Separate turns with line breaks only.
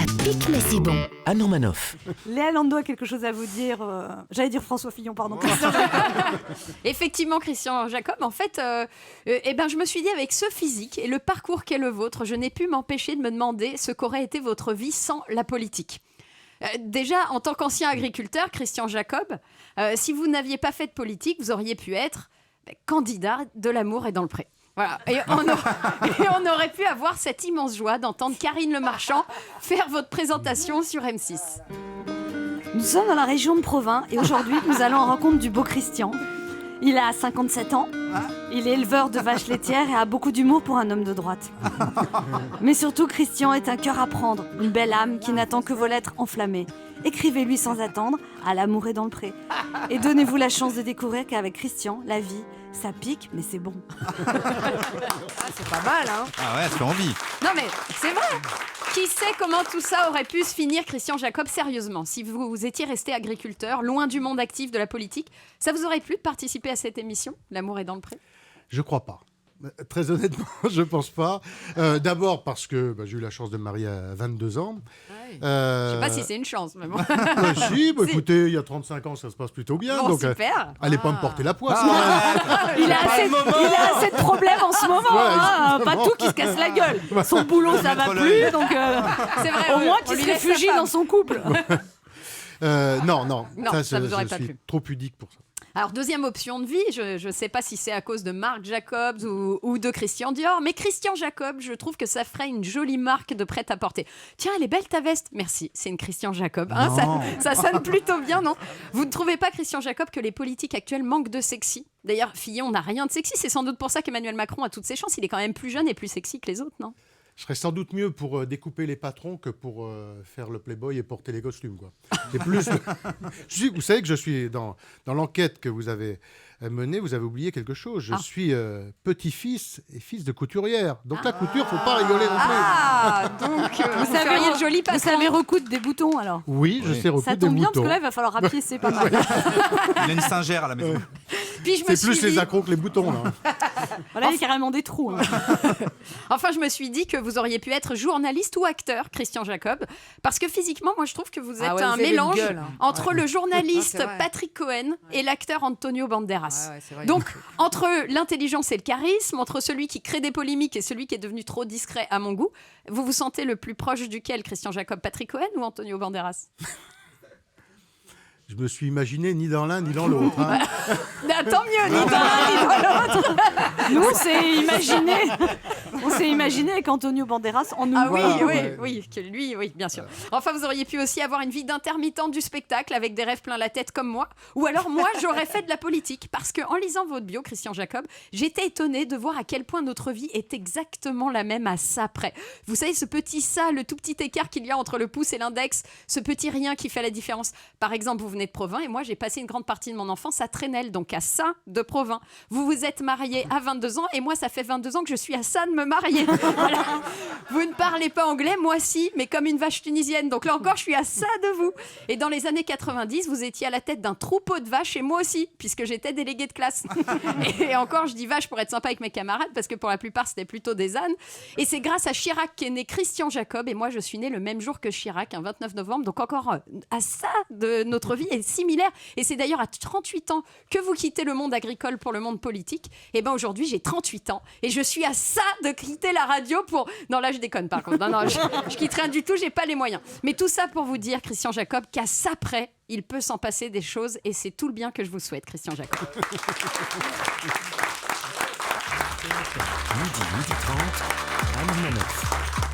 pique mais c'est bon.
Anne Romanoff.
Léa Lando a quelque chose à vous dire. J'allais dire François Fillon, pardon.
Effectivement, Christian Jacob, en fait, je me suis dit, avec ce physique et le parcours qu'est le vôtre, je n'ai pu m'empêcher de me demander ce qu'aurait été votre vie sans la politique. Déjà, en tant qu'ancien agriculteur, Christian Jacob, si vous n'aviez pas fait de politique, vous auriez pu être candidat de l'amour et dans le pré. Voilà. Et on aurait pu avoir cette immense joie d'entendre Karine Le Marchand faire votre présentation sur M6.
Nous sommes dans la région de Provins et aujourd'hui, nous allons en rencontre du beau Christian. Il a 57 ans, il est éleveur de vaches laitières et a beaucoup d'humour pour un homme de droite. Mais surtout, Christian est un cœur à prendre, une belle âme qui n'attend que vos lettres enflammées. Écrivez-lui sans attendre, à l'amour et dans le pré. Et donnez-vous la chance de découvrir qu'avec Christian, la vie, ça pique, mais c'est bon.
C'est pas mal, hein?
Ah ouais, ça fait envie.
Non mais, c'est vrai. Qui sait comment tout ça aurait pu se finir, Christian Jacob, sérieusement? Si vous étiez resté agriculteur, loin du monde actif de la politique, ça vous aurait plu de participer à cette émission, L'amour est dans le pré?
Je crois pas. Très honnêtement, je pense pas. D'abord parce que j'ai eu la chance de me marier à 22 ans.
Je sais pas si c'est une chance, mais bon.
Si, écoutez, il y a 35 ans, ça se passe plutôt bien.
Bon,
donc,
super.
allez pas me porter la poisse.
Il a assez de problèmes en ce moment. Pas tout qui se casse la gueule. Son boulot, ça va plus. Donc,
C'est vrai,
au moins
on
qu'il
lui
se
laisse sa
réfugie
femme.
dans son couple.
Non,
ça vous aurait
je
pas
suis
plu.
trop pudique pour ça.
Alors, deuxième option de vie, je ne sais pas si c'est à cause de Marc Jacobs ou de Christian Dior, mais Christian Jacob, je trouve que ça ferait une jolie marque de prêt-à-porter. Tiens, elle est belle ta veste. Merci, c'est une Christian Jacob. Hein, ça sonne plutôt bien, non? Vous ne trouvez pas, Christian Jacob, que les politiques actuelles manquent de sexy? D'ailleurs, Fillon n'a rien de sexy, c'est sans doute pour ça qu'Emmanuel Macron a toutes ses chances. Il est quand même plus jeune et plus sexy que les autres, non?
Je serais sans doute mieux pour découper les patrons que pour faire le playboy et porter les costumes, quoi. C'est plus. Vous savez que je suis dans l'enquête que vous avez menée, vous avez oublié quelque chose. Je suis petit-fils et fils de couturière. Donc la couture, faut pas rigoler non plus.
Donc vous feriez le joli patron.
Vous savez recoudre des boutons alors?
Oui, je sais recoudre
Ça
des
tombe bien parce
boutons.
que là, il va falloir rapiécer pas mal.
Il a une singère à la maison.
Puis je me
C'est
suis
plus
dit...
les accros que les boutons, là.
Voilà, il y a carrément des trous. Hein.
Enfin, je me suis dit que vous auriez pu être journaliste ou acteur, Christian Jacob, parce que physiquement, moi, je trouve que vous êtes un mélange entre le journaliste Patrick Cohen et l'acteur Antonio Banderas. Donc, entre l'intelligence et le charisme, entre celui qui crée des polémiques et celui qui est devenu trop discret à mon goût, vous vous sentez le plus proche duquel, Christian Jacob? Patrick Cohen ou Antonio Banderas?
Je me suis imaginé ni dans l'un ni dans l'autre. Hein.
Tant mieux, ni dans l'un ni dans l'autre.
Nous, on s'est imaginé avec Antonio Banderas en nous.
Ah oui,
Voilà.
oui, que lui, oui, bien sûr. Enfin, vous auriez pu aussi avoir une vie d'intermittent du spectacle avec des rêves plein la tête comme moi. Ou alors, moi, j'aurais fait de la politique. Parce qu'en lisant votre bio, Christian Jacob, j'étais étonnée de voir à quel point notre vie est exactement la même à ça près. Vous savez, ce petit ça, le tout petit écart qu'il y a entre le pouce et l'index, ce petit rien qui fait la différence. Par exemple, vous venez de Provins et moi, j'ai passé une grande partie de mon enfance à Trenel, donc à ça de Provins. Vous vous êtes mariés à 22 ans et moi, ça fait 22 ans que je suis à ça de me marier. Voilà. Vous ne parlez pas anglais, moi si, mais comme une vache tunisienne. Donc là encore, je suis à ça de vous. Et dans les années 90, vous étiez à la tête d'un troupeau de vaches et moi aussi, puisque j'étais déléguée de classe. Et encore, je dis vache pour être sympa avec mes camarades, parce que pour la plupart, c'était plutôt des ânes. Et c'est grâce à Chirac qu'est né Christian Jacob. Et moi, je suis née le même jour que Chirac, un 29 novembre. Donc encore à ça de notre vie est similaire. Et c'est d'ailleurs à 38 ans que vous quittez le monde agricole pour le monde politique. Et bien aujourd'hui, j'ai 38 ans et je suis à ça de quitter la radio pour... Non, là, je déconne par contre. Non, je quitte rien du tout, j'ai pas les moyens. Mais tout ça pour vous dire, Christian Jacob, qu'à ça près, il peut s'en passer des choses et c'est tout le bien que je vous souhaite, Christian Jacob.
Midi 30, Anne Romanoff.